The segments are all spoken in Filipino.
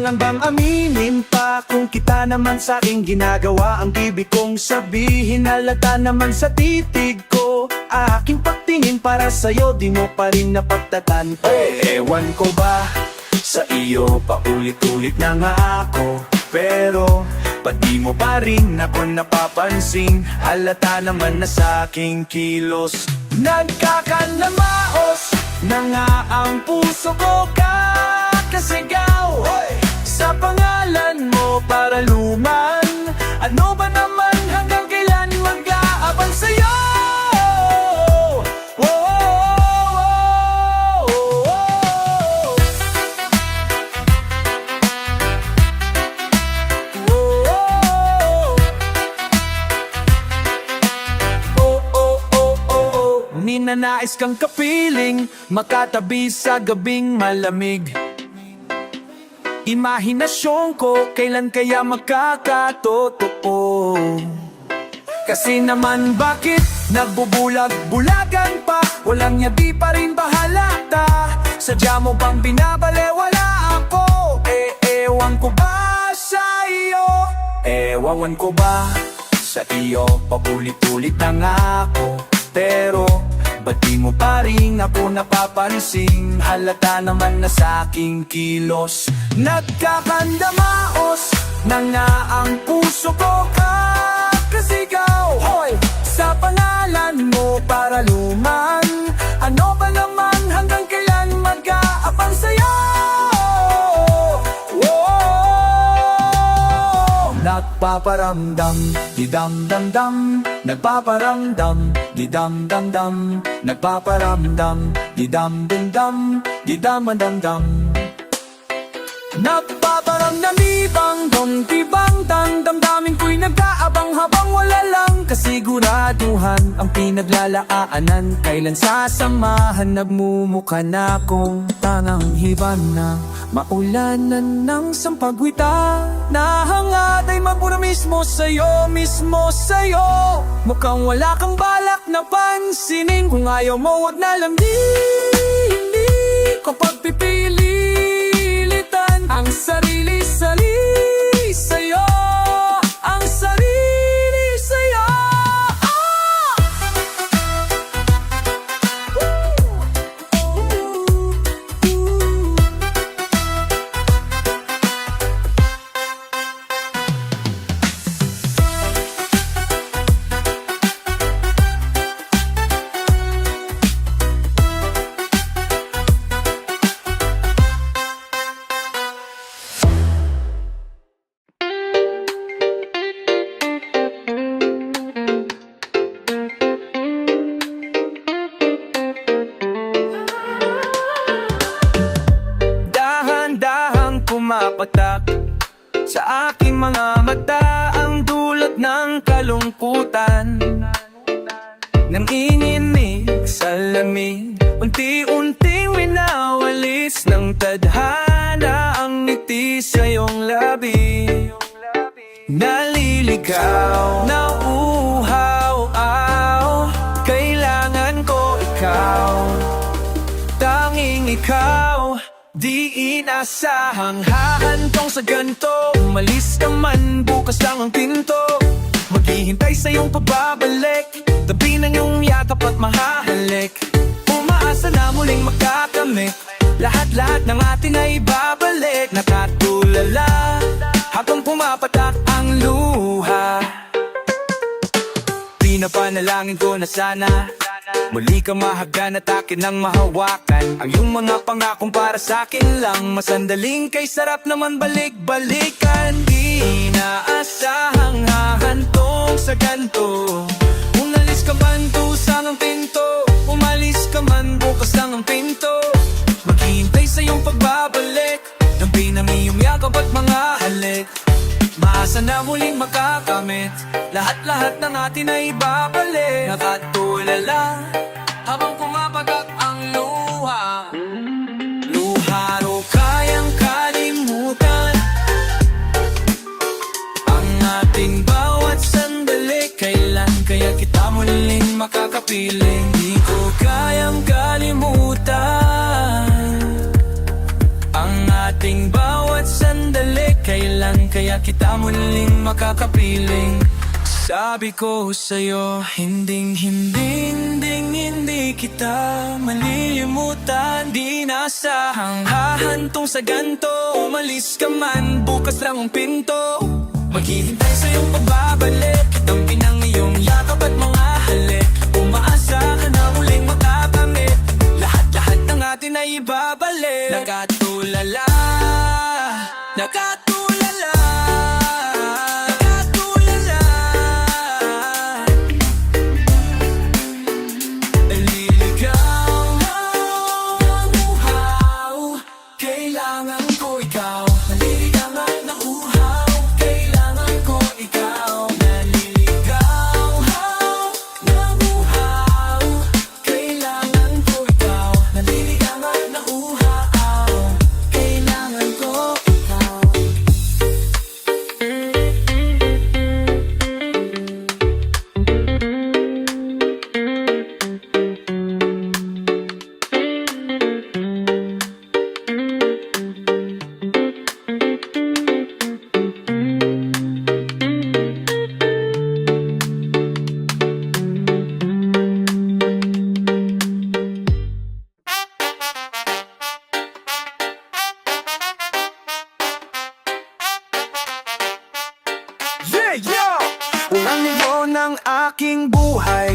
pangambang aminin pa kung kita naman sa aking ginagawa. Ang ibig kong sabihin, halata naman sa titig ko. Aking pagtingin para sa'yo, di mo pa rin napagtatan. Ewan ko ba sa iyo, paulit-ulit na nga ako. Pero ba't di mo pa rin ako napapansin? Halata naman na sa aking kilos. Nagkakanamaos na nga ang puso ko, kakasigaw sa pangalan mo para luman. Ano ba naman, hanggang kailan mag-aabang sa'yo? Ninanais kang kapiling, makatabi sa gabing malamig. Imahinasyon ko, kailan kaya magkakatotoo? Kasi naman bakit nagbubulag-bulagan pa? Walang yabi pa rin ba halata? Sadya mo bang binabalewala ako? Ewan ko ba sa iyo? Ewan ko ba sa iyo? Paulit-ulit na nga ako. Pero ba't di mo pa rin ako napapansin? Halata naman na sa aking kilos. Nagkakandamaos na nga ang puso ko, kakasigaw sa pangalan mo para luman. Ano ba naman, hanggang kailan mag-aabang sa'yo? Nagpaparamdam, di dam-dam-dam. Nagpaparamdam, di dam-dam-dam. Nagpaparamdam, di dam-dam-dam. Di dam-dam-dam. Nagpaparamdam, di bang-dong, di bang-dang. Damdamin ko'y nag-aabang habang wala lang kasiguraduhan ang pinaglalaanan. Kailan sasamahan, nagmumukha na kong tangang hiban na maulanan ng sampagwita. Nahangad ay mapuna mismo sa'yo, mismo sa'yo. Mukhang wala kang balak na pansinin. Kung ayaw mo, wag na lang, di ko pagpipilitan ang sarili-sarili sa'yo. Ang sarili sa'yo. Pumapatak sa aking mga mata ang dulot ng kalungkutan. Nang inginig sa lamig, unti-unting winawalis ng tadhana ang ngiti sa iyong labi. Naliligaw, nauuhaw-aw, kailangan ko ikaw, tanging ikaw. Di inasahang hahantong sa ganto. Umalis ka man, bukas lang ang pinto. Maghihintay sa iyong pagbabalik, tabi ng iyong yakap at mahahalik. Umaasa na muling magkakamit, lahat-lahat ng atin ay babalik. Nakatulala habang pumapatak ang luha. Pinapanalangin ko na sana muli ka mahagdan at akin ang mahawakan. Ang iyong mga pangakong para sa'kin lang, masandaling kay sarap naman balik-balikan. Di inaasahang hahantong sa ganto. Umalis ka man, tusang ang pinto. Umalis ka man, bukas lang ang pinto. Maghihintay sa iyong pagbabalik, ng pinamiyong yakap at mga halik. Maasa na muling makakamit, lahat-lahat ng atin ay babalik. Nakatulala habang pumapatak ang luha. Luha ro kayang kalimutan ang ating bawat sandali. Kailan kaya kita muling makakapiling? Di ko kayang kalimutan ang ating bawat sandali. kaya kita muling makakapiling. Sabi ko sa'yo, hindi kita malilimutan. Di nasahang hahantong sa ganto. Umalis ka man, bukas lang ang pinto. Maghihintay sa'yong pagbabalik, kitang pinang iyong yakap at mga halik. Umaasa ka na muling makakamit, lahat-lahat ng atin ay ibabalik. Nakatulala, nakatulala, nakatulala. Naliligaw ng uhaw, kailangan ko ikaw. Naliligaw ng uhaw, kailangan ko ikaw. Naliligaw ng uhaw, kailangan ko ikaw. Naliligaw ng uhaw, kailangan ko ikaw. Yeah! Unang linggo ng aking buhay,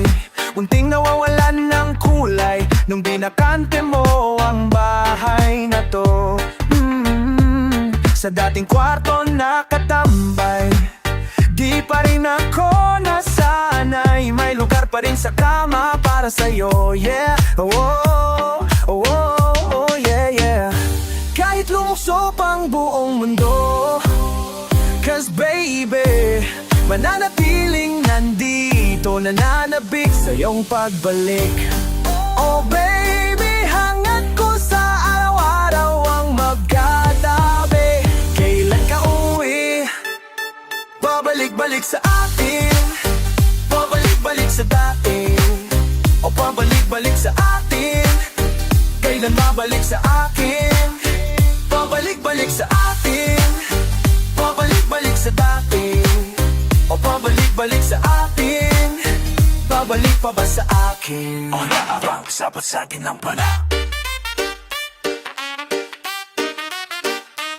unting nawawalan ng kulay nung binakante mo ang bahay na to. Sa dating kwarto nakatambay, di pa rin ako nasanay. May lugar pa rin sa kama para sa'yo, yeah. Oh, oh, oh, oh, oh, yeah, yeah. Kahit lumukso pang buong mundo, 'cause baby, mananatiling nandito, nananabik sa iyong pagbalik. Oh baby, hangad ko sa araw-araw ang magkatabi. Kailan ka uwi? Babalik-balik sa atin, babalik-balik sa dati. O pabalik-balik sa atin, kailan babalik sa akin? Babalik-balik sa atin, babalik-balik sa dati. O pabalik-balik sa atin, babalik pa ba sa akin? O naarang sapat sa atin ng pana.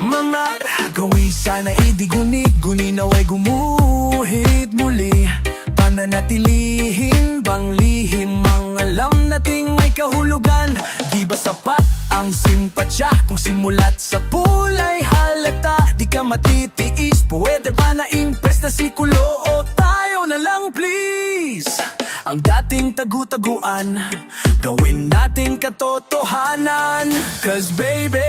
Mga gawin sana idiguni-guni naway gumuhit muli. Pananatilihin bang lihim ang alam nating may kahulugan. Di ba sapat ang simpatsya kung simulat sa pulay halata? Di ka matitiis, pwede ba na impress na sikulo? O tayo na lang please, ang dating tagu-taguan gawin nating katotohanan. 'Cause baby,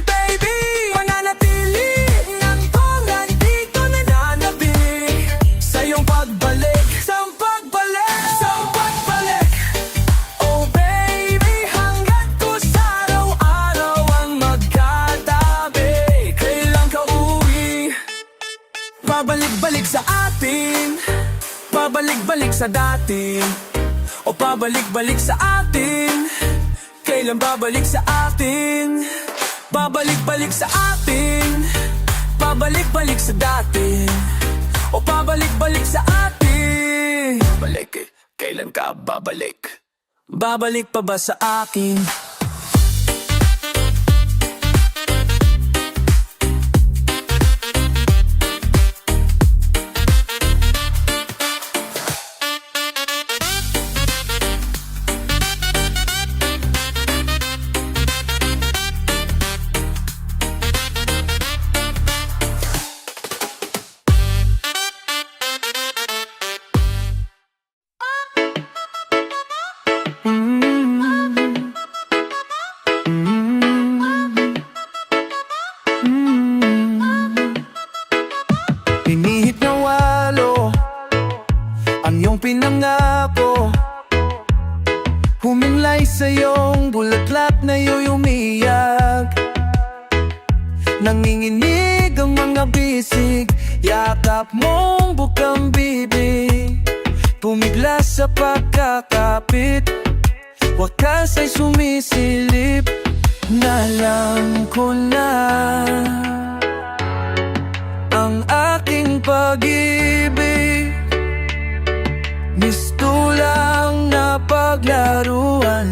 baby, mananatili nandito, nandito nananabik sa iyong pagbalik, sa pagbalik, sa pagbalik. Oh baby, hanggat ko sa araw-araw ang magkatabi. Kailan ka uwi? Pabalik-balik sa atin, pabalik-balik sa dati. O pabalik-balik sa atin, kailan babalik sa atin? Babalik-balik sa atin, pabalik-balik sa dati. O pabalik-balik sa atin. Balik, kailan ka babalik? Babalik pa ba sa akin? Pinihit na walo ang iyong pinangako, humimlay sa iyong bulaklak na iyo'y umiyak. Nanginginig ang mga bisig, yakap mong bukang bibig, pumigla sa pagkakapit, wakas ay sumisilip. Nalam ko na ang pag-ibig, gusto lang na paglaruan,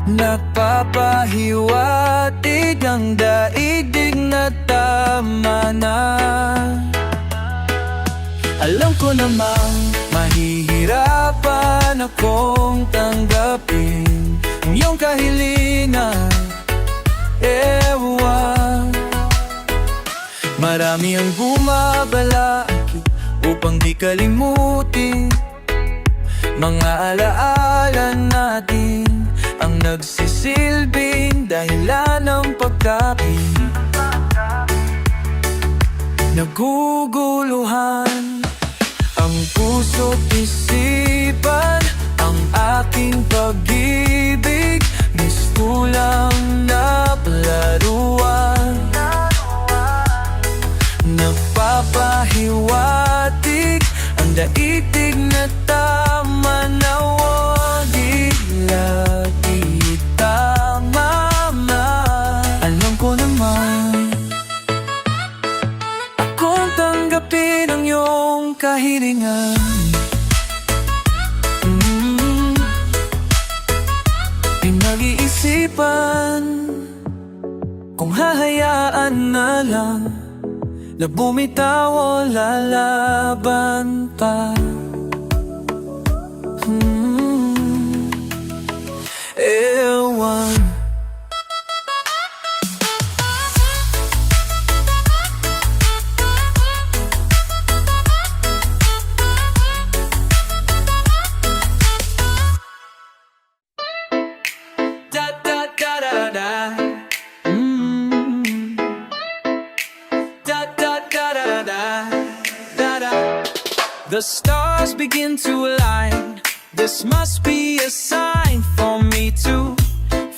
napapahiwatig ang daigdig na tama na. Alam ko namang mahihirapan akong tanggapin ang iyong kahilingan, ewan. Marami ang bumabalaki upang di kalimutin mga alaala natin, ang nagsisilbing dahilan ng pagkapit. Naguguluhan ang puso't isipan, ang aking pag-ibig, gusto lang na palaruan, nagpapahiwatig ang daigdig na tama na wag ilagay tama. Alam ko naman akong tanggapin ang iyong kahilingan. Pinag-iisipan kung hahayaan na lang na bumitaw o lalaban pa. Ewan. Da da da da da. Da da da da da da da. The stars begin to align. This must be a sign for me to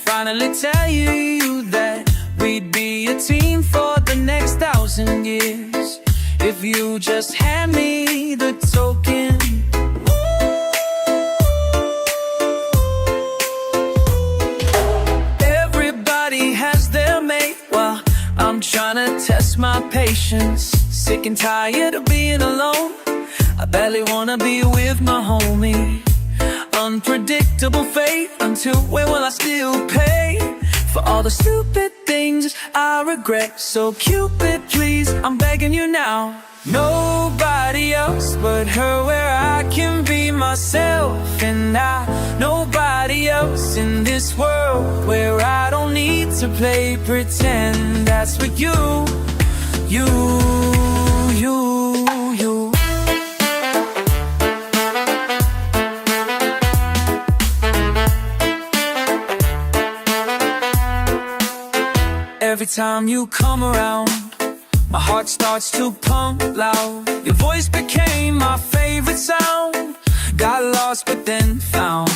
finally tell you that we'd be a team for the next 1,000 years. If you just hand me the token. Everybody has their mate while I'm trying to test my patience. Sick and tired of being alone, I barely wanna be with my homie. Unpredictable fate, until when will I still pay for all the stupid things I regret? So Cupid, please, I'm begging you now. Nobody else but her, where I can be myself. And nobody else in this world where I don't need to play pretend. That's for you, you. Every time you come around, my heart starts to pump loud. Your voice became my favorite sound. Got lost but then found.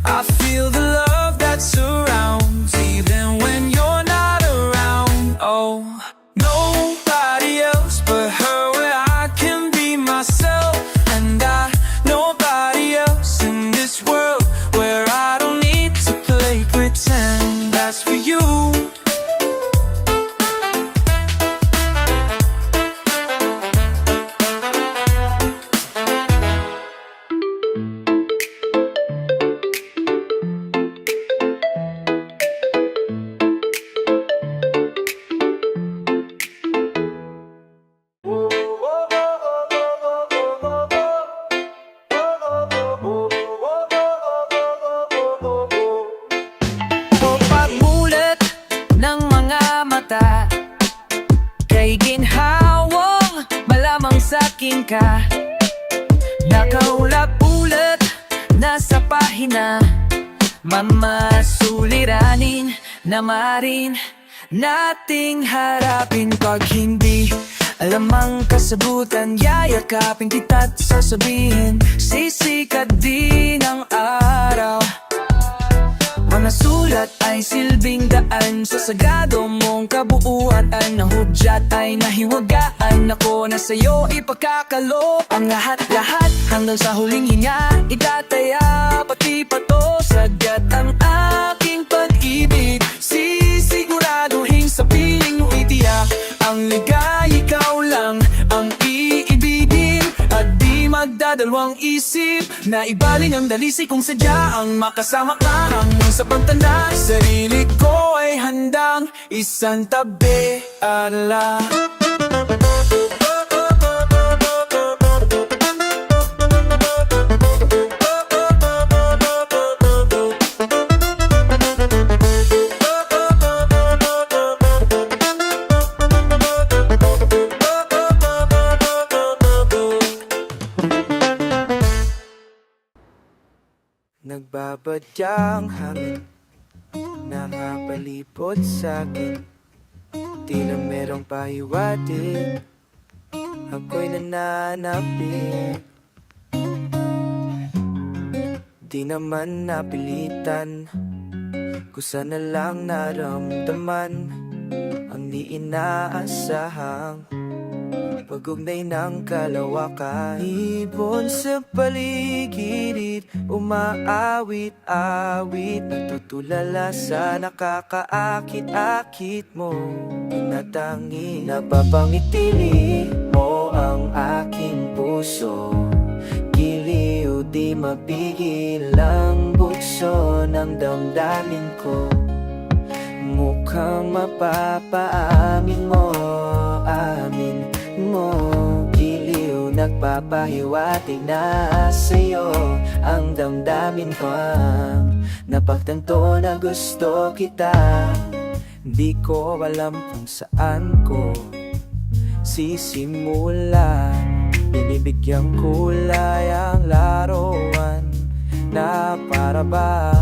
I feel the love that surrounds even when you're not around. Oh, nobody else but her, where I can be myself. And nobody else in this world where I don't need to play pretend. That's for you. Sakin ka, nakaulap-ulat nasa pahina, mamasuliranin na marin nating harapin. Pag hindi alam ang kasabutan, yayakapin kita't sasabihin sisikat din ang araw. Mga sulat ay silbing daan sa sagado mong kabuuan. Ang hudyat ay nahiwagaan. Ako na sa'yo ipagkakalo ang lahat-lahat hanggang sa huling hinga. Itataya pati pato sagat ang aking pag-ibig. Sisiguraduhin sa piling mo itiyak ang ligay. nagdadalawang isip na ibaling ang dalisi kung sadya ang makasama ka hanggang sa pagtanda. Sarili ko ay handang isang tabi ala. Nagbabadyang hangin nakapalibot sa'kin, di na merong pahiwatig, ako'y nananapit. Di naman napilitan, kusa na lang naramdaman ang di inaasahang pag-ugnay ng kalawakan. Ibon sa paligid, umaawit-awit, natutulala sa nakakaakit-akit mo. Tinatangi, napapangitili mo ang aking puso. Giliw, di mapigil ang bukso ng damdamin ko. Mukhang mapapaamin mo, amin mo, giliw, nagpapahiwatig na sa'yo ang damdamin ko. Napagtanto na gusto kita, di ko alam kung saan ko sisimula. Binibigyang kulay ang larawan na para ba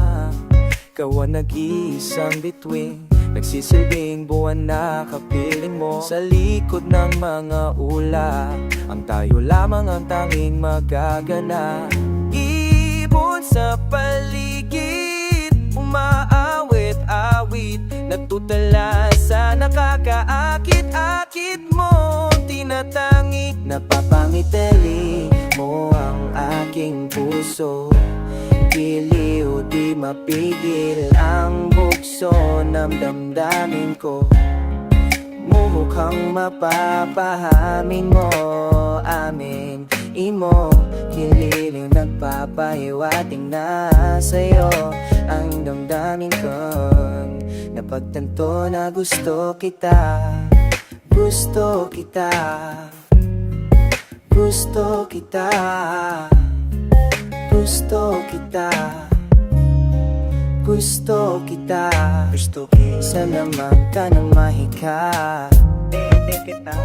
ikaw ang nag-iisang bituin, nagsisilbing buwan na kapiling mo. Sa likod ng mga ulap, ang tayo lamang ang tanging magagana. Ibon sa paligid, umaawit-awit, natutala sa nakakaakit-akit mo. Tinatangi, napapangitili mo ang aking puso. Giliw, di mapigil ang bukso ng damdamin ko. Mumukhang mapapahamin mo, amin imo. Giliw, nagpapahiwating na sa'yo ang damdamin ko. Napagtanto na gusto kita, gusto kita, gusto kita, gusto kita, gusto kita, gusto kita. Salamat ka na mahika,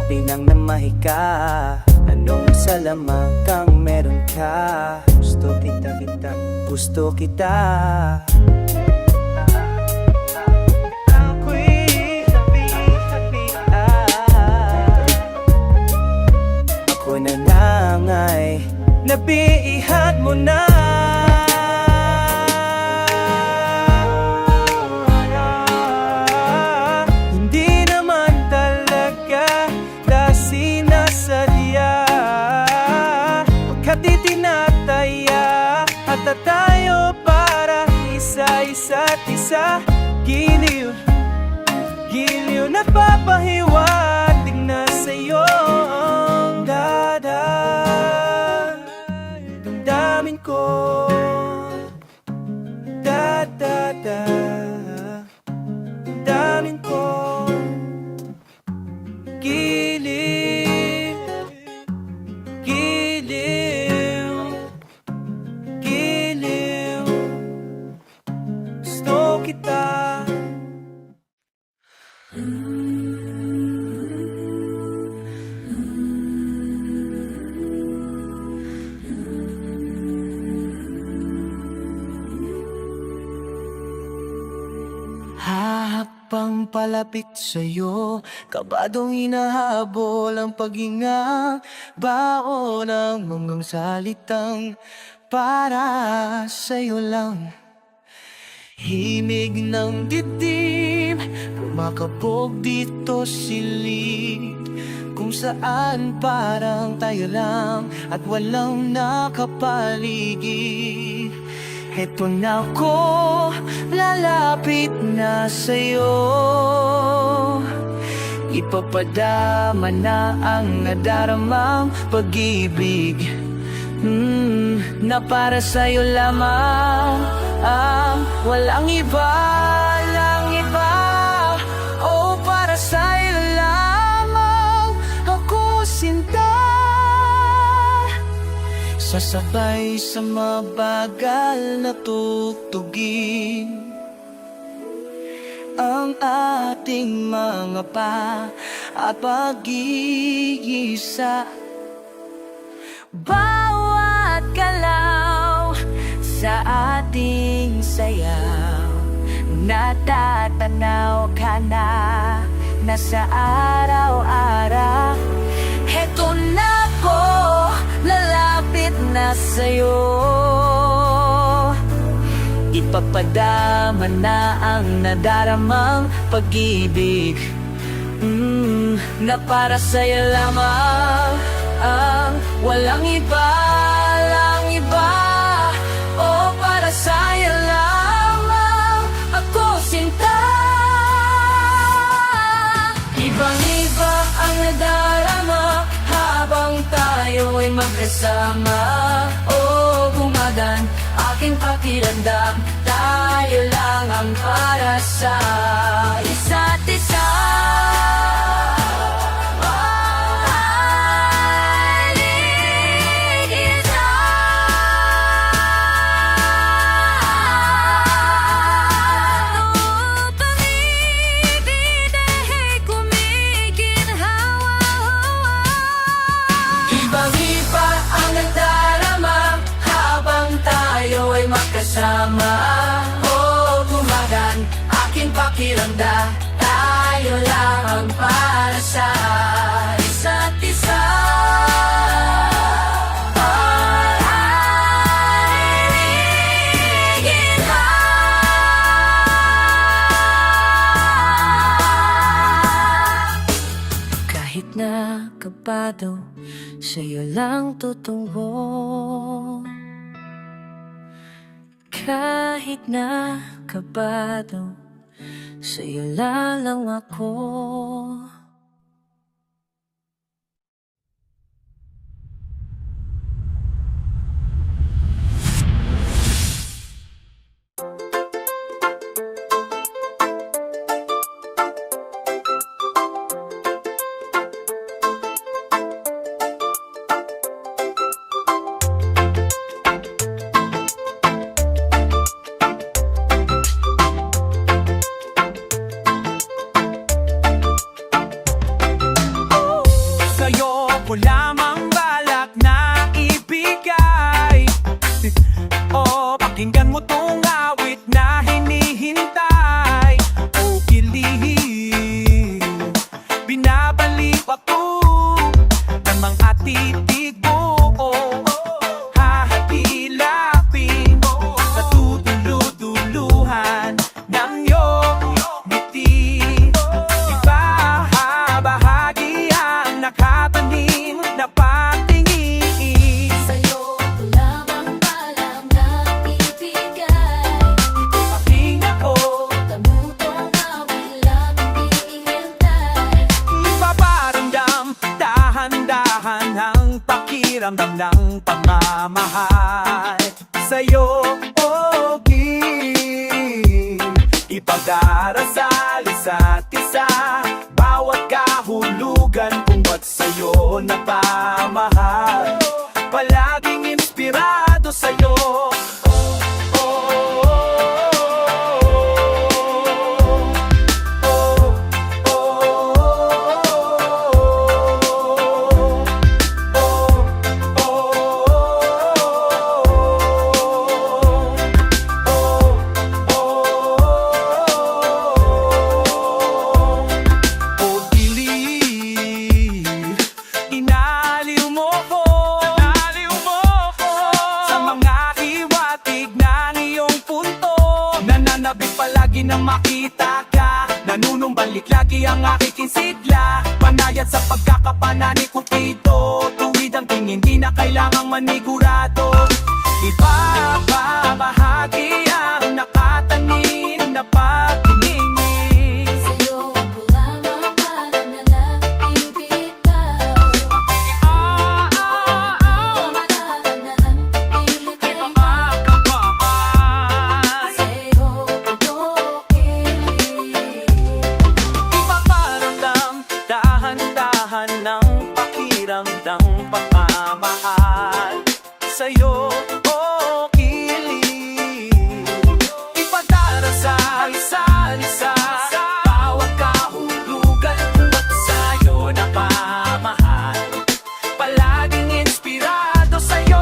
pinang na mahika. Anong salamat kang meron ka? Gusto kita, kita, gusto kita. Ako nanangay, nabiihad mo na. Hindi naman talaga dahil sinasadya, pagkat itinataya at tayo para isa-isa't isa. Giliw, giliw, napapahiwatig na sa'yo ang damdamin ko. Damdamin ko. Giliw, giliw, giliw, gusto kita. Habang palapit sa'yo, kabadong hinahabol ang paghinga. Baon ng manggang salitang para sa'yo lang. Himig ng dibdib, kumakabog dito silid, kung saan parang tayo lang at walang nakapaligid. Heto na ako, lalapit na sa'yo. Ipapadama na ang nadaramang pag-ibig. Na para sa'yo lamang, walang iba, lang iba. Oh, para sa'yo lamang ako sinta, sasabay sa mabagal na tugtugin ang ating mga at pag-iisa. Bawat galaw sa ating sayaw, natatanaw ka na sa araw-araw. Heto na ko, lalapit na sa'yo, ipapadama na ang nadaramang pag-ibig, na para sa'yo lamang, walang iba, lang iba. Oh, para sa'yo lamang ako sinta. Ibang-iba ang nadarama habang tayo'y magkasama. Oh, bumagan aking pakiramdam, tayo lang ang para sa isa't isa. Magkasama, oh, gumagan aking pakiramdam, tayo lang ang para sa isa't isa. Kahit na kabado, sa'yo lang tutungo. Kahit na kabado, sa'yo lang ako. Ko lamang balak na ibigay. O pakinggan mo tong awit na hinihintay. O kilig, binabalik ako ng mga titig mo. Hahatilapin sa tutulu-tuluhan ng iyong ngiti. Ibahagi ang nakatanim na patingin. Sa'yo ko lamang balang na ibigay. Aking ako, Tamutong awit lang iniintay. ipaparamdam dahan-dahan ang pakiramdam ng pagmamahal. Sa'yo, ipagdarasal isa't isa, bawat kahulugan kung ba't sa'yo napamahal. Palaging inspirado sa'yo. Palagi nang makita ka, nanunumbalik lagi ang aking sigla. Panayat sa pagkakapanani kumpito, tuwid ang tingin, di na kailangang manigurado. Ibabahagi ang nakatanim na pagtingin. Sa'yo ko lamang balang na ibigay. Pamanahan na pakiramdang pagmamahal sa'yo, oh kilig. Ipadarasal isa't isa sa bawat kahulugan at sa'yo napamahal. Palaging inspirado sa'yo.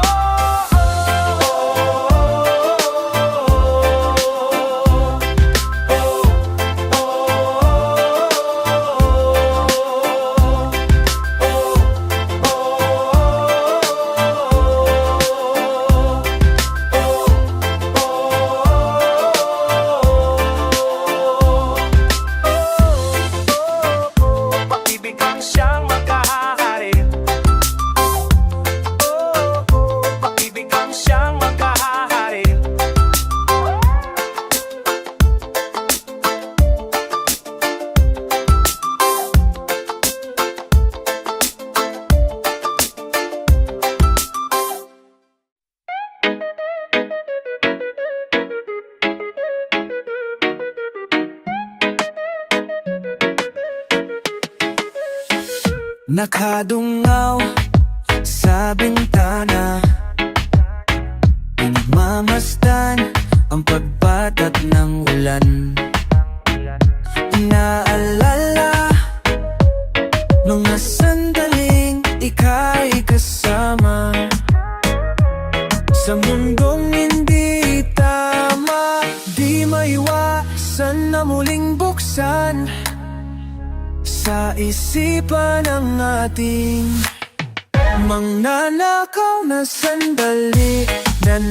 Pag-ibig ang siyang magkahari. Pag-ibig ang siyang magkahari. Nakadungaw sa bintana, pinagmamasdan ang pagbatat ng ulan. Naalala mga sandaling ika'y kasama sa mundong hindi tama. Di maiwasan na muling buksan sa isipan ng ating magnanakaw na sandali na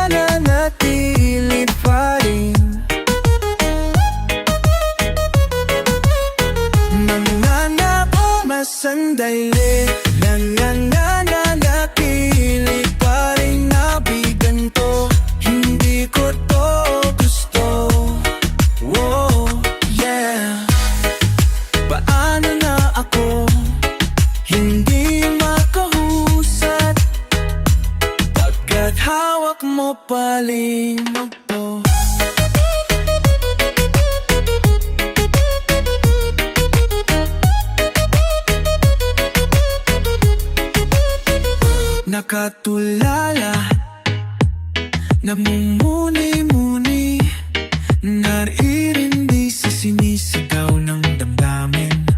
nananatili pa rin. Magnanakaw na sandali na nananatili pa rin. Nabiganto, hindi ko to gusto. Whoa, yeah. Paano na ako hindi makahusat pagkat hawak mo palino ko? Nakatulala, namumuni-muni, naririndi sa sinisigaw ng damdamin.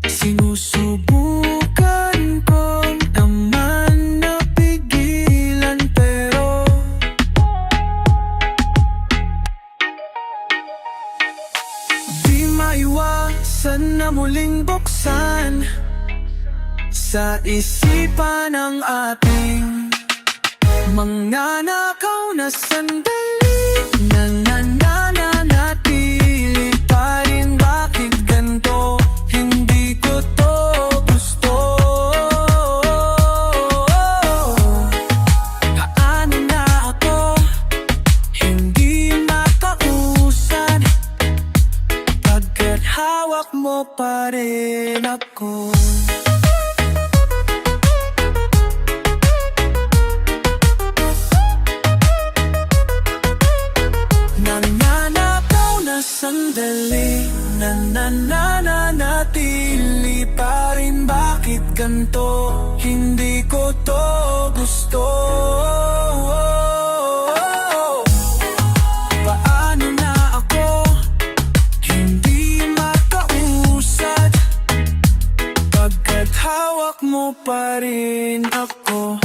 Sinusubukan ko naman na pigilan pero di maiwasan na muling buksan sa isipan ng ating magnanakaw na sandali na nananatili pa rin. Bakit ganito? Hindi ko to gusto. Paano na ako hindi makausad pagkat hawak mo pa rin ako? Nananakaw na sandali na nananatili pa rin. Bakit ganito? Hindi ko to gusto. Paano na ako hindi makausad pagkat hawak mo pa rin ako?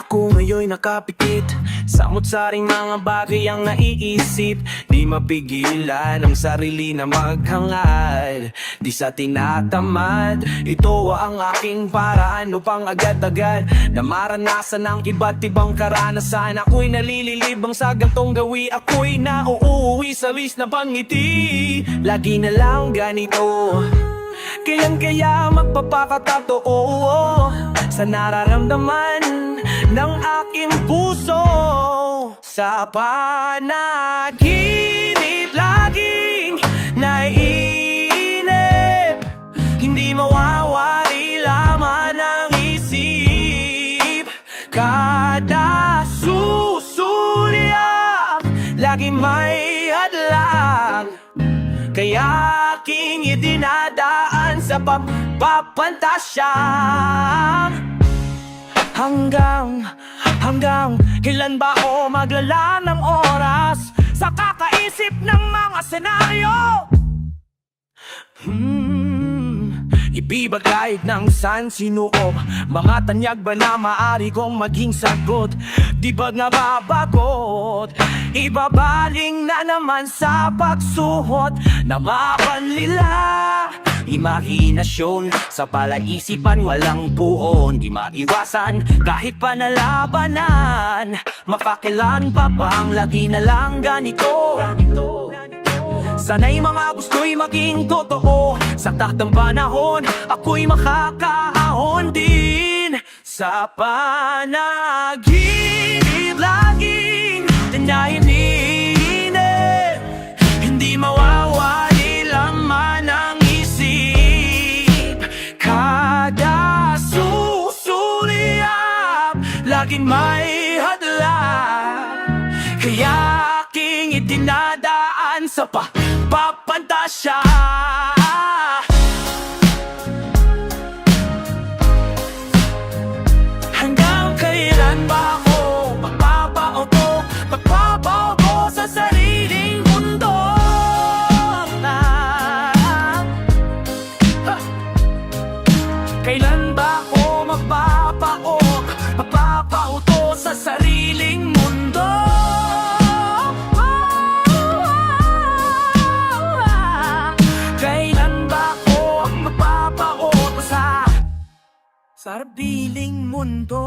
Ako ngayon'y nakapikit sa mutsaring mga bagay ang naiisip. Di mapigilan ang sarili na maghangad, di sa tinatamad. Ito ang aking paraan upang agad-agad na maranasan ang iba't ibang karanasan. Ako'y nalililibang sa gantong gawi, ako'y nauuwi sa lis na pangiti. Lagi na lang ganito, Kailan kaya magpapakatotoo sa nararamdaman ng aking puso? Sa panaginip laging naiinip, hindi mawawari laman ng isip. Kada susulyak, lagi may hadlang, kaya aking idinadaan sa papantasya. Hanggang kailan ba ako maglala ng oras sa kakaisip ng mga senaryo? Ibibagay ng sansinuob, mga tanyag ba na maari kong maging sagot? Di ba nababagot? Ibabaling na naman sa pagsuhot na mapanlila. Imahinasyon sa palaisipan walang puon, di maiwasan kahit panalabanan. Mapakilan pa bang lagi na lang ganito? Sana'y mga gusto'y maging totoo, sa taktang panahon ako'y makakaahon din. Sa panaginip laging naiinip, hindi mawawali laman ng isip. Kada susuliyap, laging may hadlang, kaya aking itinadaan sa papantasya. Hanggang kailan ba ako magpapauto sa sariling mundo? Kailan ba ako magpapauto sa sariling mundo? Kailan ba ako magpapauto sa sariling mundo?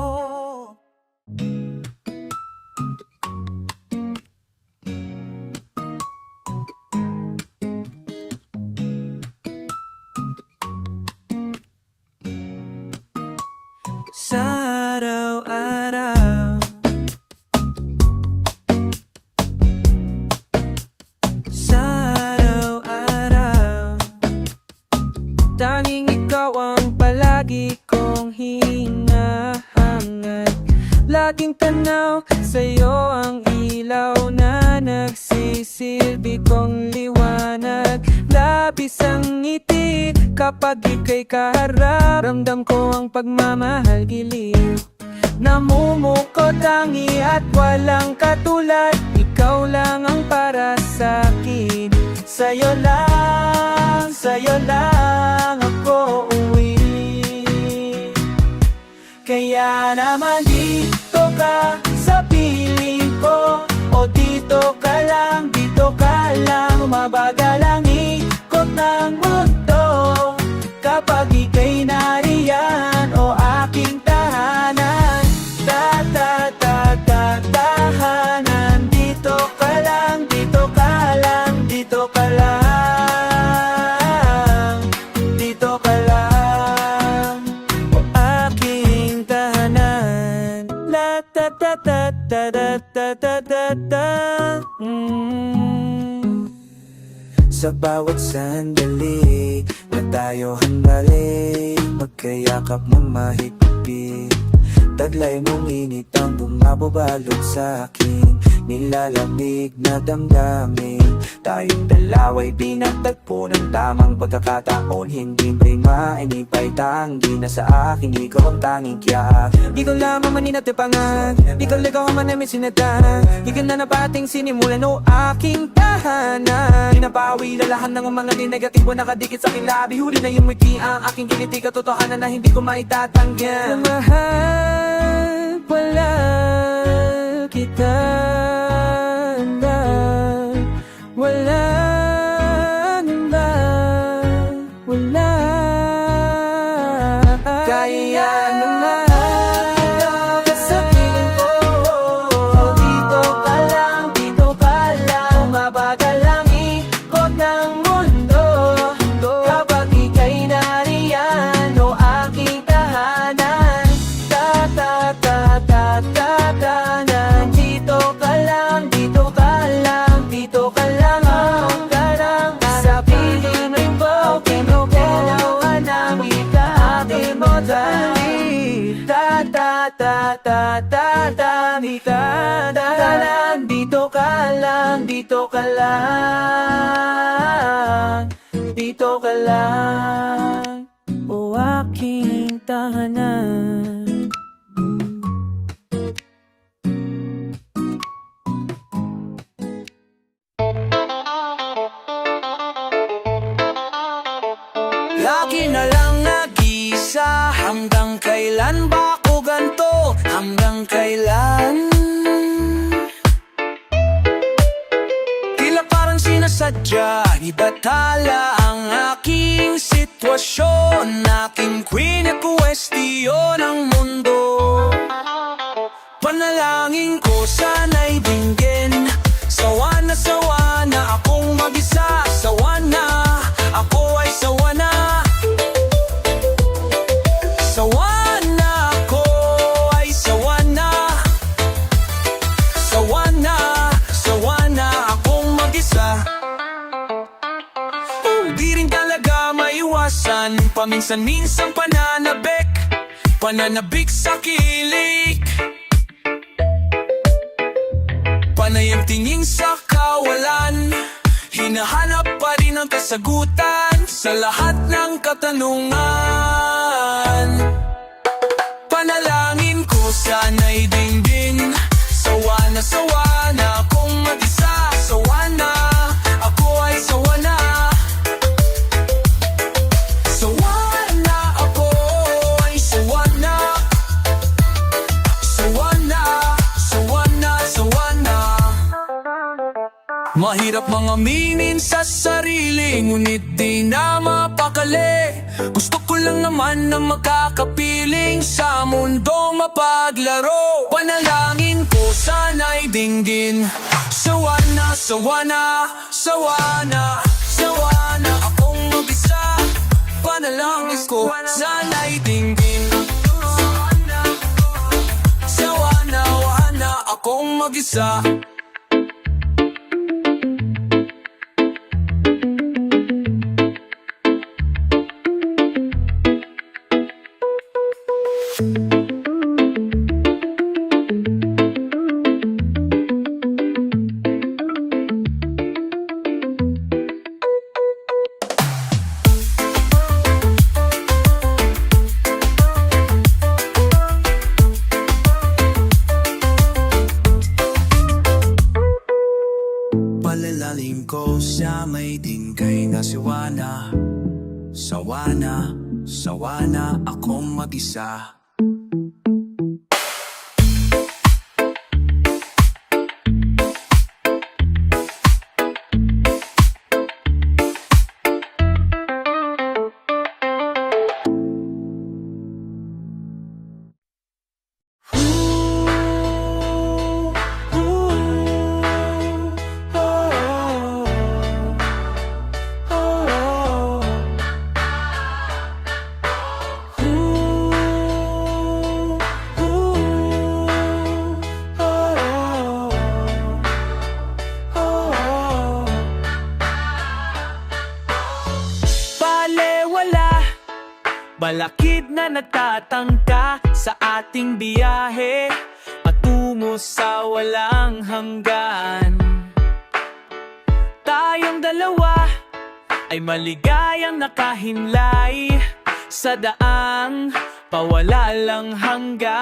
Sa araw-araw, sa araw-araw, tanging ikaw ang palagi kong hinahangat. Laging tanaw sa'yo ang ilaw na nagsisilbi kong liwanag. Labis ang ngiti kapag ika'y kaharap, ramdam ko ang pagmamahal giliw. Namumukod tangi at walang katulad, ikaw lang ang para sa'kin. Sa'yo lang ako uwi. Kaya naman dito ka sa piling ko, o dito ka lang, mabagal ang ikot ng mundo. Kapag ika'y nariyan, o aking tahanan, tahanan. Dito ka lang, dito ka lang, dito ka lang, dito ka lang, o aking tahanan. La ta ta ta ta ta ta ta ta ta. Sa bawat sandali na tayo handali, magkayakap na mahigpit. Taglay mong init ang bumababalot sa akin, nilalamig na damdamin. Tayong dalawa'y pinagtagpo ng tamang pagkakataon. Hindi mainipay tanggi na sa akin, ikaw ang tanging kiyak. Ikaw lamang maninatepangan, ikaw ang manamin sinatan. Ikaw na napating sinimulan o aking tahanan. Pinapawi lalahan ng mga negatibo nakadikit sa aking labi. Huli na yung ngiti ang aking kiliti, katotohanan na hindi ko maitatanggan. Mahal pala kita na wala na wala. Kaya naman sa piling ko, dito ka lang, mabagal ang ikot ng mundo. Kapag ika'y na ta ta ta ta di ta da da lang, dito ka lang, dito ka lang, dito ka lang, o aking tahanan. Lagi na lang nag-isa, hanggang kailan ba ako ganto? Hanggang kailan? Tila parang sinasadya, di batala ang aking sitwasyon, aking kwestiyon ang mundo. Panalangin ko sana'y dinggin, sawa na akong mag-isa, sawa na, ako ay sawa na. Sawa na, ako ay sawa na. Sawa na akong mag-isa. Oh, di rin talaga maiwasan, paminsan-minsan pananabik sa kilik. Panay ang tingin sa kawalan, hinahanap pa rin ang kasagutan sa lahat ng katanungan. Panalangin ko sana'y dinggin, sawa na akong mag-isa, sawa na, ako ay sawa na. Sawa na, ako ay sawa na. Sawa na. Mahirap mga aminin sa sarili, ngunit di na mapakali. Gusto ko lang naman na makakapiling sa mundo mapaglaro. Panalangin ko sana'y dinggin, sawa na akong mag-isa. Panalangin ko sana'y dinggin, sawa na akong mag-isa. Palalalim ko sa may dinggay na sawa na akong mag-isa. Balakid na nagtatangka sa ating biyahe patungo sa walang hanggan. Tayong dalawa ay maligayang nakahinlay sa daang pawala lang hanggan.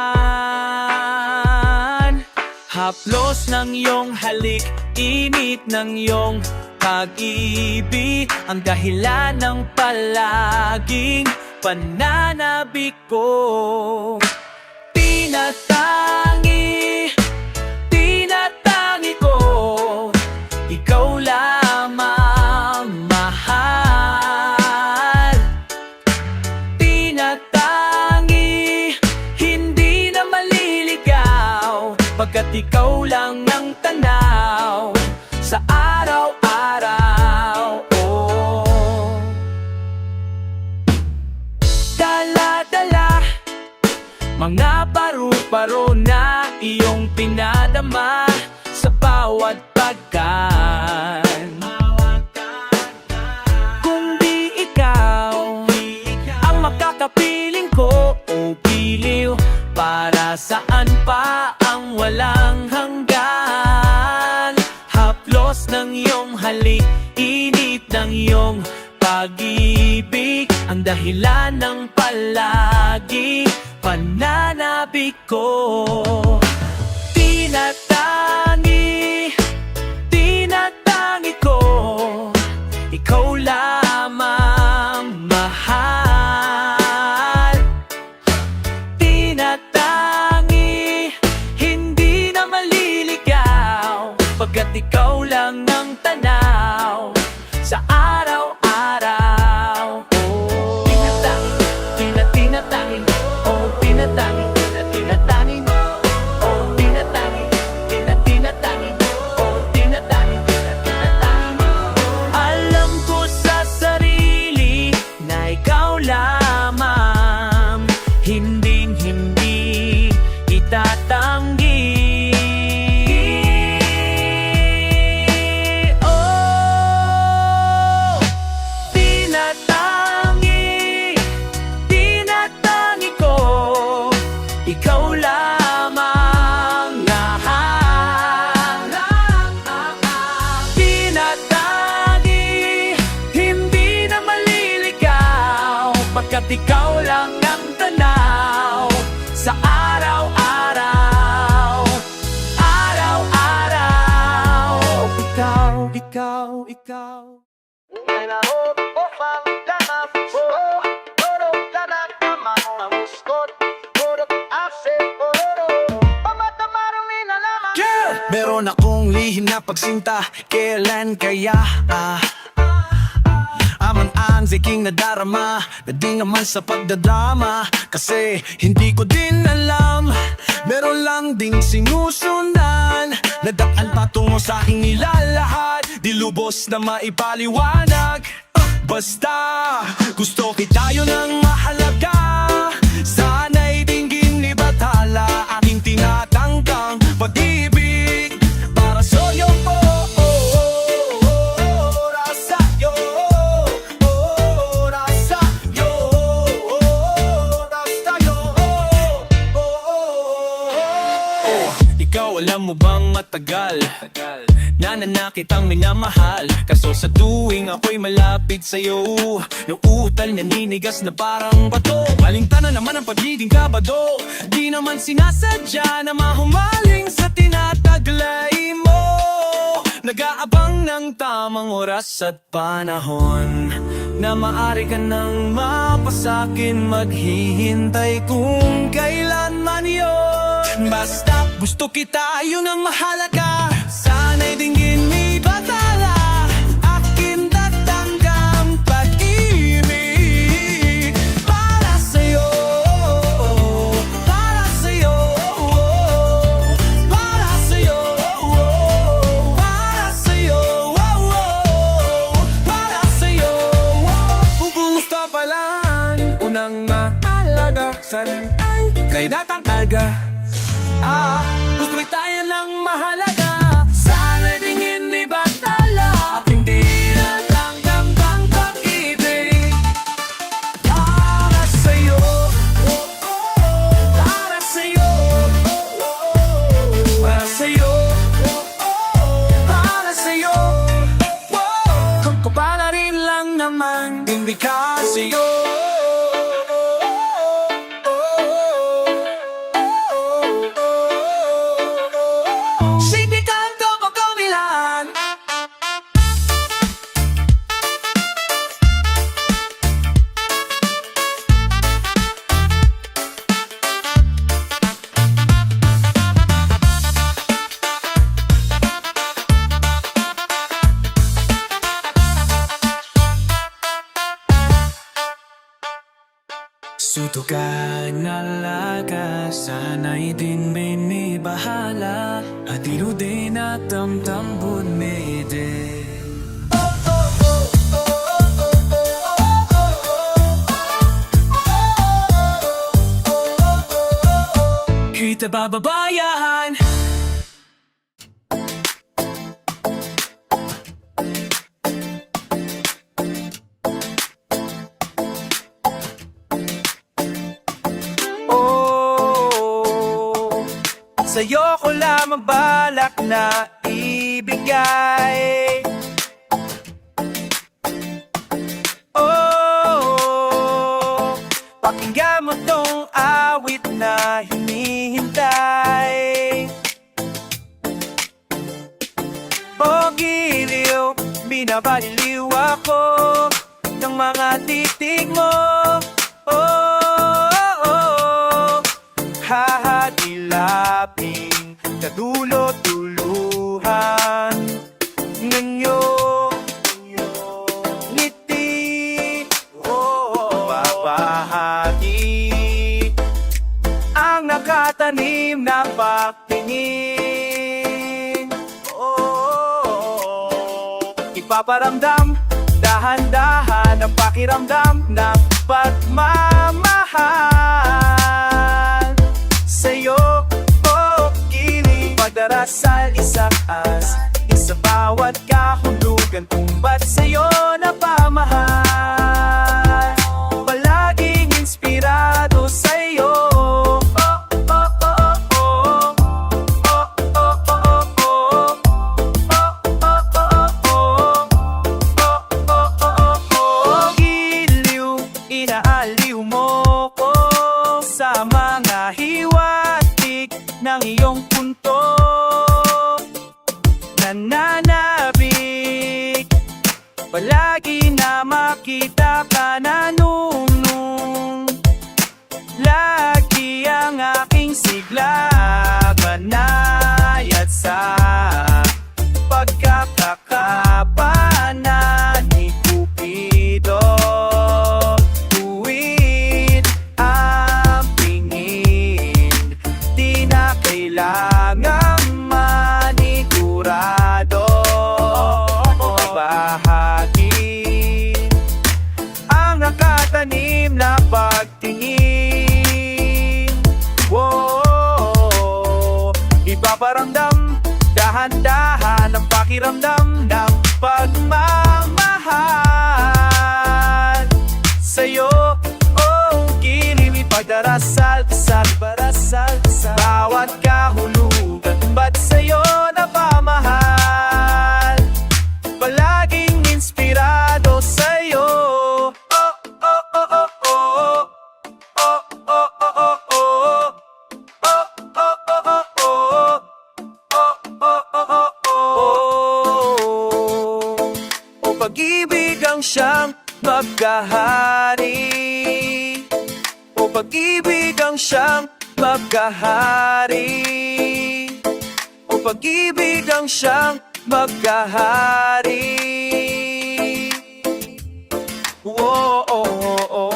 Haplos ng iyong halik, init ng iyong pag-ibig, ang dahilan ng palaging pananabik ko. Tinatangi ko, ikaw lamang mahal. Tinatangi, hindi na maliligaw, pagkat ikaw lang ang tanaw sa araw-araw. Dala-dala, mga paru-paro na iyong pinadama sa bawat pagkan. Kung di ikaw ang makakapiling ko o piliw para yan ang palagi pananabik ko. Tinatangi, tinatangi ko, ikaw lamang mahal. Tinatangi, hindi na maliligaw, pagkat ikaw lang ang tanaw sa araw-araw. Oh, tinatangi, oh tinatangi, tinatangi, oh tinatangi, tinatangi, oh tinatangi, tinatangi. Alam ko sa sarili na ikaw lamang, hinding-hindi itatanggi. Ikaw lamang mahal. Tinatangi, hindi na maliligaw, pagkat ikaw lang ang tanaw sa araw-araw. Araw-araw. Ikaw, ikaw, ikaw. Meron akong lihim na pagsinta, kailan kaya aman-ang ziking nadarama, na di naman sa pagdadrama. Kasi hindi ko din alam, meron lang ding sinusundan, nadaan patungo sa aking nilalahad, di lubos na maipaliwanag. Basta gusto kita, yun ang mahalaga. Sana'y dinggin ni Bathala, aking tinatangkang pag-ibig para sa'yo po. Rasa'yo, rasa'yo, rasa'yo. Ikaw, alam mo bang matagal nananakit ang minamahal, kaso sa tuwing ako'y malapit sa'yo, yung utal naninigas na parang bato. Balingtanan naman ang pagiging kabado, di naman sinasadya na mahumaling sa tinataglay mo. Nag-aabang ng tamang oras at panahon, na maaari ka nang mapasakin, maghihintay kung kailan man yun. Basta gusto kita, yun ang mahalaga. Sana'y dinggin ni Bathala, akin tatanggang pag-ibig para sa'yo, para sa'yo, para sa'yo, para sa'yo, para sa'yo. Gusto pa lang, unang mahalaga, sana'y kay datangkaga. Gusto tayo lang mahalaga. Sana tingin ni Bathala, aking tinatanggang pang pag-ibig para sa'yo, para sa'yo, para sa'yo, para sa'yo. Kung kupala rin lang naman din because sa'yo. Sutukan alaga, sana'y din binibahala, at din at tamtambun mede. Kita bababayan. Sa'yo ko lamang balak na ibigay. Oh, Pakinggan mo tong awit na hinihintay. O giliw, binabaliliw ako ng mga titig mo. Hahadilapin kadulot-duluhan ng iyong ngiti. Babahagi ang nakatanim na pagtingin. Ipaparamdam dahan-dahan ang pakiramdam ng pagmamahal sa'yo. Pagdarasal isakas sa bawat kahulugan, tumbat sa'yo na pamahal. Palaging inspirado sa'yo. Giliw, inaaliw mo ko sa mga hiwatig ng iyong punto. Nananabik, palagi na makita ka na nung lagi ang aking sigla. Banayad sa pagkakakapanan ni Cupido. Tuwid ang tingin, di na kailangang manigurado. Bahagi ang nakatanim na pagtingin. Ipaparamdam dahan-dahan ang pakiramdam ng pagmamahal sa'yo. Kilim, ipagdarasal sa bawat kahulugan, ba't sa'yo na pamahal. Palaging inspirado sa'yo. O pag-ibig ang siyang magkahari. O pag-ibig ang siyang magkahari. O pag-ibig ang siyang magkahari. Oh, oh, oh, oh.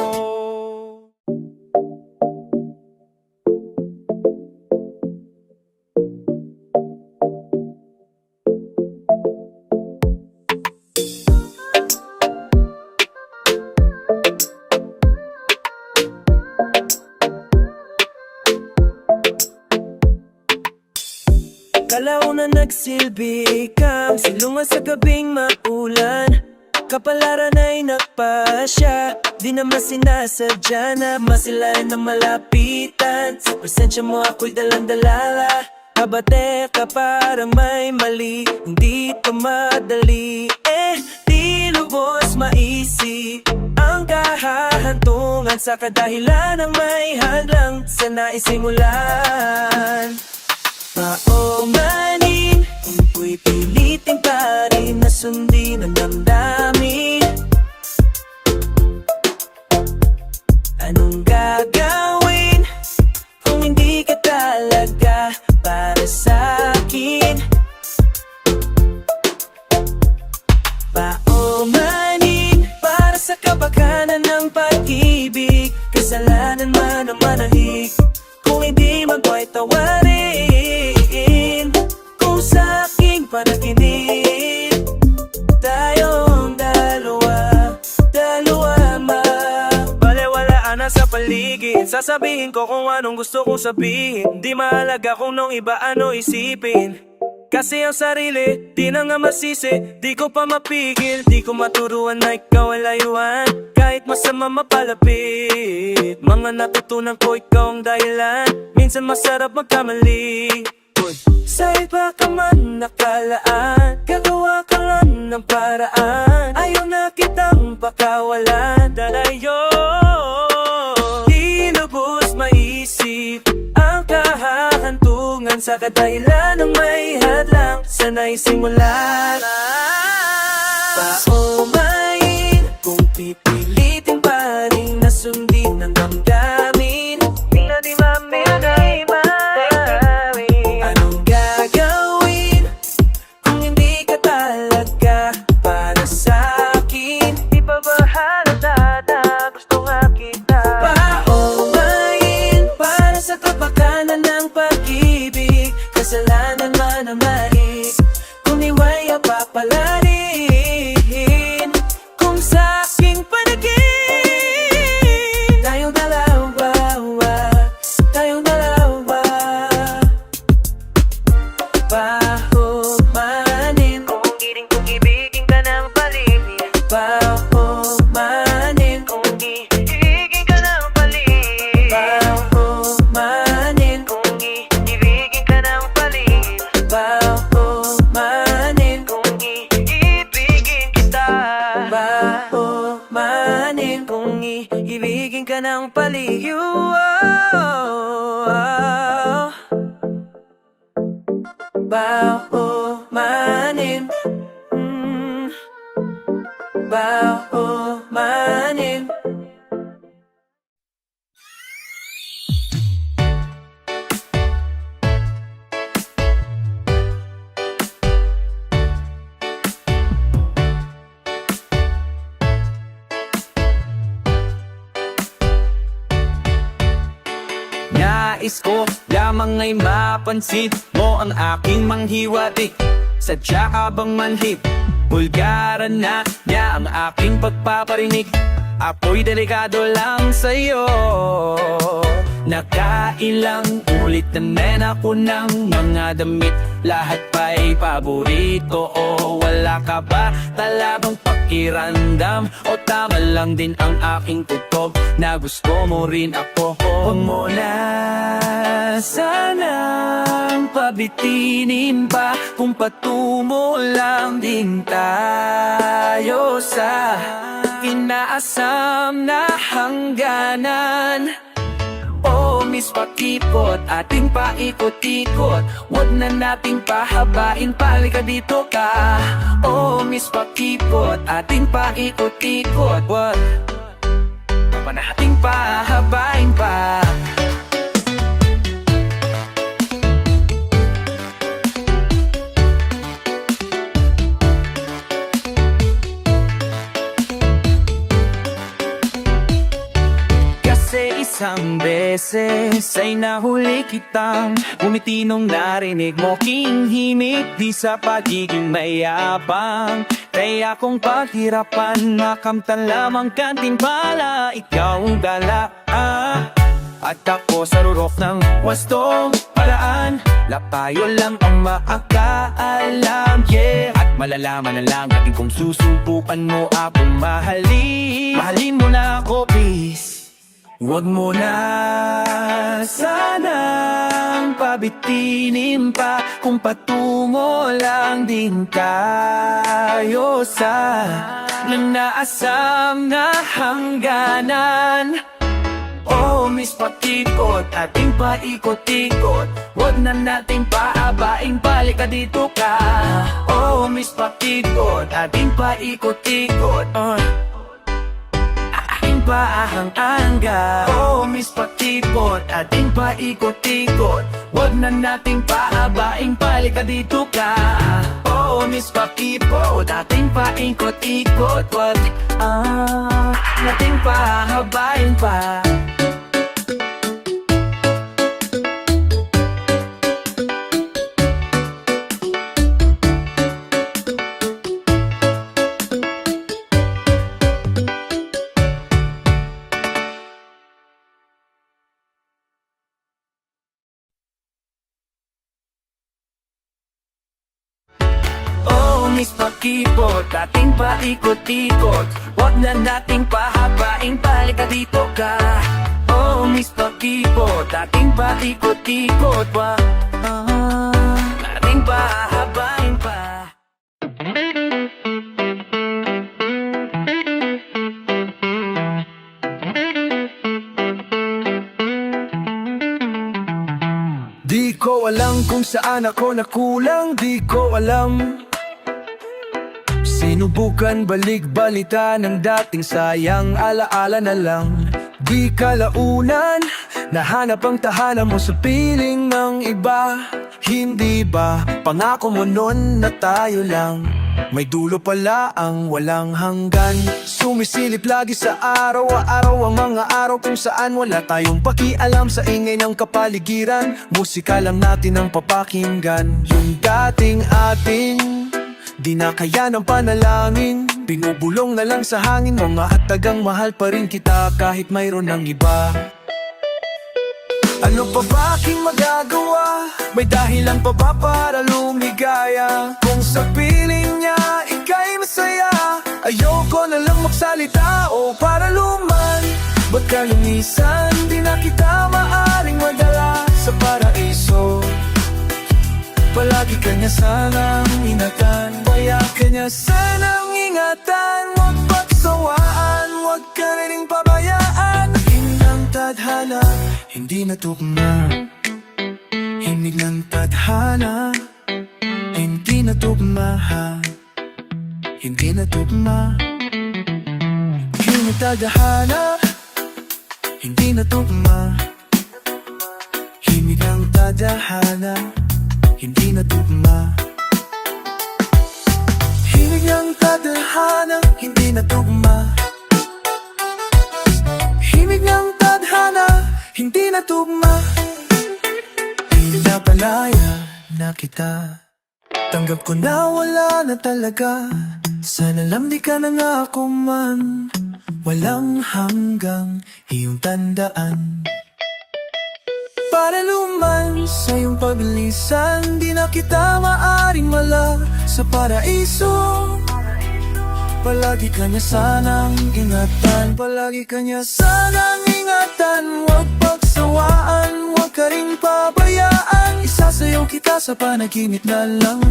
Kalaw na nagsilbi kang silungan sa gabing maulan. Kapalaran ay nagpasya, di naman sinasadya na masilayan na malapitan. Sa presensya mo ako'y dalang-dalala. Kabate ka parang may mali, hindi ito madali. Di lubos maisip ang kahahantungan sa kadahilan ng may hadlang sa naisimulan. Paumanin, ako'y piliting pa rin na sundin ang damdamin. Anong gagawin kung hindi ka talaga para sa'kin? Paumanin, para sa kabaganan ng pag-ibig, kasalanan man ang manahik. Kung hindi magwa'y tawarin kung sa'king panaginip. Tayong dalawa balewalaan na sa paligid. Sasabihin ko kung anong gusto kong sabihin. Di mahalaga kung nung iba ano isipin. Kasi ang sarili, di na nga masisi. Di ko pa mapigil, di ko maturuan na ikaw ay layuan. Kahit masama mapalapit, mga natutunan ko ikaw ang dahilan. Minsan masarap magkamali. Sa iba ka man nakalaan, gagawa ka lang ng paraan. Ayaw na kitang pakawalan, dalayo. sa kadahilan ng may hadlang, sana'y simulan. Paumain, kung pipilitin pa rin na sundin ang damdamin, tingnan di mamimigay mamin. Anong gagawin kung hindi ka talaga para sa'kin? Di pa ba halata na gusto nga kita? Paumain para sa kapakanan ng pag-ibig, kasalanan man ang mali, kung iwa'y papalarin. Kung sa aking panagin, tayong dalawa, tayong dalawa. Pahumanin, kung hiling kong ibigin ka ng paligid. Pahumanin, kung ibigin ka ng paligid. Pahumanin, kung ibigin ka ng paligid. Pahumanin, kung ibigin kita. Pahumanin, kung ibigin ka ng paligid. Pahumanin, pahumanin. Nais ko lamang ay mapansin mo ang aking manghiwatig. Sadya ka bang manhip? Bulgaran na niya ang aking pagpaparinig. Ako'y delikado lang sa'yo. Nakailang ulit na men ako ng mga damit. Lahat pa'y paborito o wala ka ba talabang pakiramdam? O tama lang din ang aking tutok na gusto mo rin ako? Huwag mo na sanang pabitinin pa, kung patungo lang din tayo sa inaasam na hangganan. Oh, Miss Pakipot, ating paikot-ikot, huwag na nating pahabain, palika dito ka. Oh, Miss Pakipot, ating paikot-ikot, huwag pa nating pahabain pa. Isang beses ay nahuli kitang umiti nung narinig mo king himik, di sa pagiging mayabang. Kaya kung paghirapan, makamtan lamang kantimpala, ikaw ang dala. At ako sa rurok ng wastong paraan, lapayo lang ang makakaalam, yeah. At malalaman na lang natin kung susubukan mo akong mahalin. Mahalin mo na ako, please. Huwag mo na sanang pabitinin pa, kung patungo lang din tayo sa nanaasam na hangganan. Oh, Miss Pakipot, ating paikot-ikot, huwag na nating paabaing, balik ka dito ka. Oh, Miss Pakipot, ating paikot-ikot, paahang-angga. Oh, Miss Pakipot, ating paikot-ikot, huwag na nating paabaing, balik ka dito ka. Oh, Miss Pakipot, ating paikot-ikot, huwag nating pahabain pa. Miss Pakipot, ating paikot-ikot, huwag na nating pahabain, balik ka dito ka. Oh, Miss Pakipot, ating paikot-ikot, huwag nating pahabain pa. Di ko ko alam kung saan ako nakulang, di ko alam. Sinubukan balik-balita ng dating sayang alaala na lang. Di kalaunan, nahanap ang tahanan mo sa piling ng iba. Hindi ba pangako mo nun na tayo lang? May dulo pala ang walang hanggan. Sumisilip lagi sa araw-araw ang mga araw kung saan wala tayong pakialam sa ingay ng kapaligiran. Musika lang natin ang papakinggan. Yung dating ating di na kaya ng panalangin, binubulong na lang sa hangin. Mga hatagang mahal pa rin kita kahit mayroon ng iba. Ano pa ba aking magagawa? May dahilan pa ba para lumigaya? Kung sa piling niya ika'y masaya, ayoko na lang magsalita o para luman. Ba't ka lumisan? Di na kita maaring madala sa paraiso. Palagi ka niya sanang ingatan, kaya ka niya sanang ingatan. Huwag pagsawaan, huwag ka na ring pabayaan. Hindang tadhana, hindi natugma. Himig ng tadhana, hindi natugma. Hindi natugma. Himig tadhana, hindi natugma. Himig ng tadhana, hindi natugma. Himig ng tadhana, hindi natugma. Himig ng tadhana, hindi natugma. Pinapalaya na kita, tanggap ko na wala na talaga. Sana lang di ka na nga ako man. Walang hanggang iyong tandaan. Para luman sa iyong pabilisan, di na kita maaring mala sa paraiso. Palagi ka niya sanang ingatan, palagi ka niya sanang ingatan. Huwag pagsawaan, huwag ka ring pabayaan. Isasayaw kita sa panaginip na lang.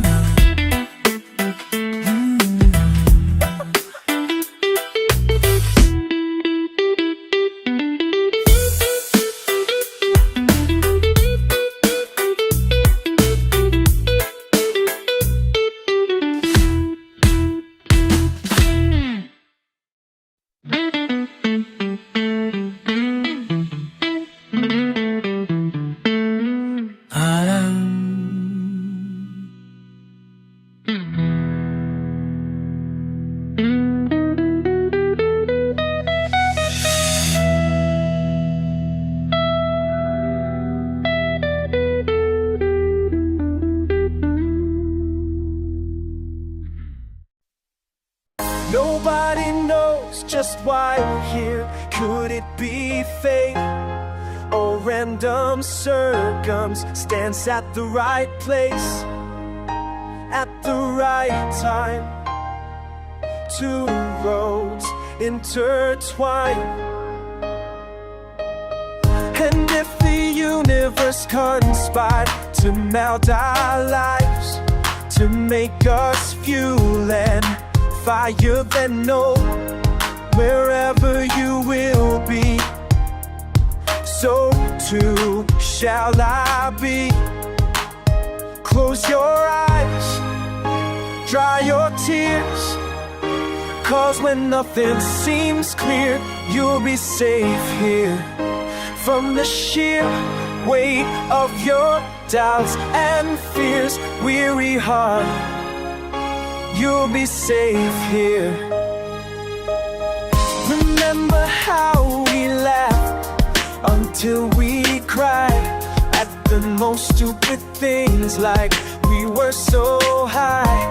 Nobody knows just why we're here. Could it be fate or random circumstance at the right place at the right time? Two roads intertwine. And if the universe conspired to melt our lives, to make us fuel and fire, then know wherever you will be, so too shall I be. Close your eyes, dry your tears, 'cause when nothing seems clear, you'll be safe here from the sheer weight of your doubts and fears. Weary heart, you'll be safe here. Remember how we laughed until we cried at the most stupid things, like we were so high.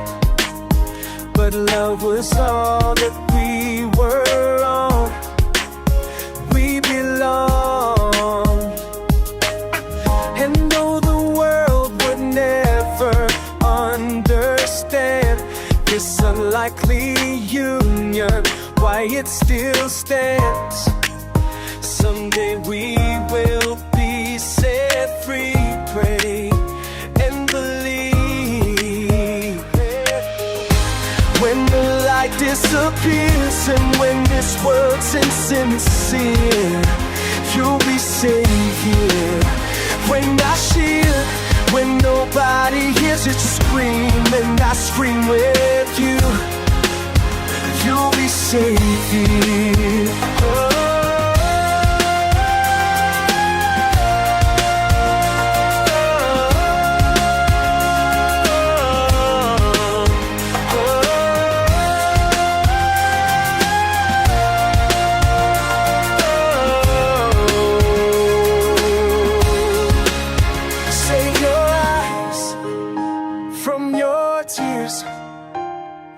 But love was all that we were on. We belong. And though the world would never understand this unlikely union, why it still stands. Someday we will be set free. Pray and believe. When the light disappears and when this world's insincere, you'll be safe here. When I shield, hears it scream, and I scream with you. You'll be safe here. Save your eyes from your tears.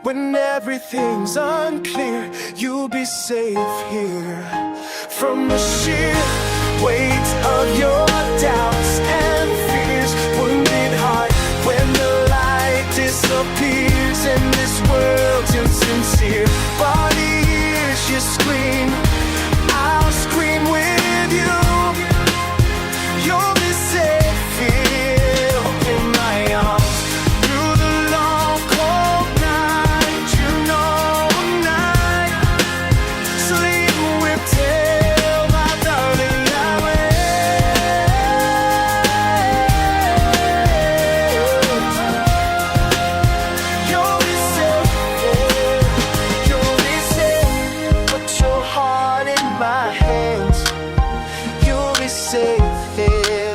When everything's unclear, you'll be safe here. From the sheer weight of your doubts and fears, wounded heart, when the light disappears and this world's insincere, body hears you scream, I'll scream with you. You'll be safe here in my arms through the long cold night. You know night, sleep with till my darling I You'll be safe here. You'll be safe. Put your heart in my hands. You'll be safe here.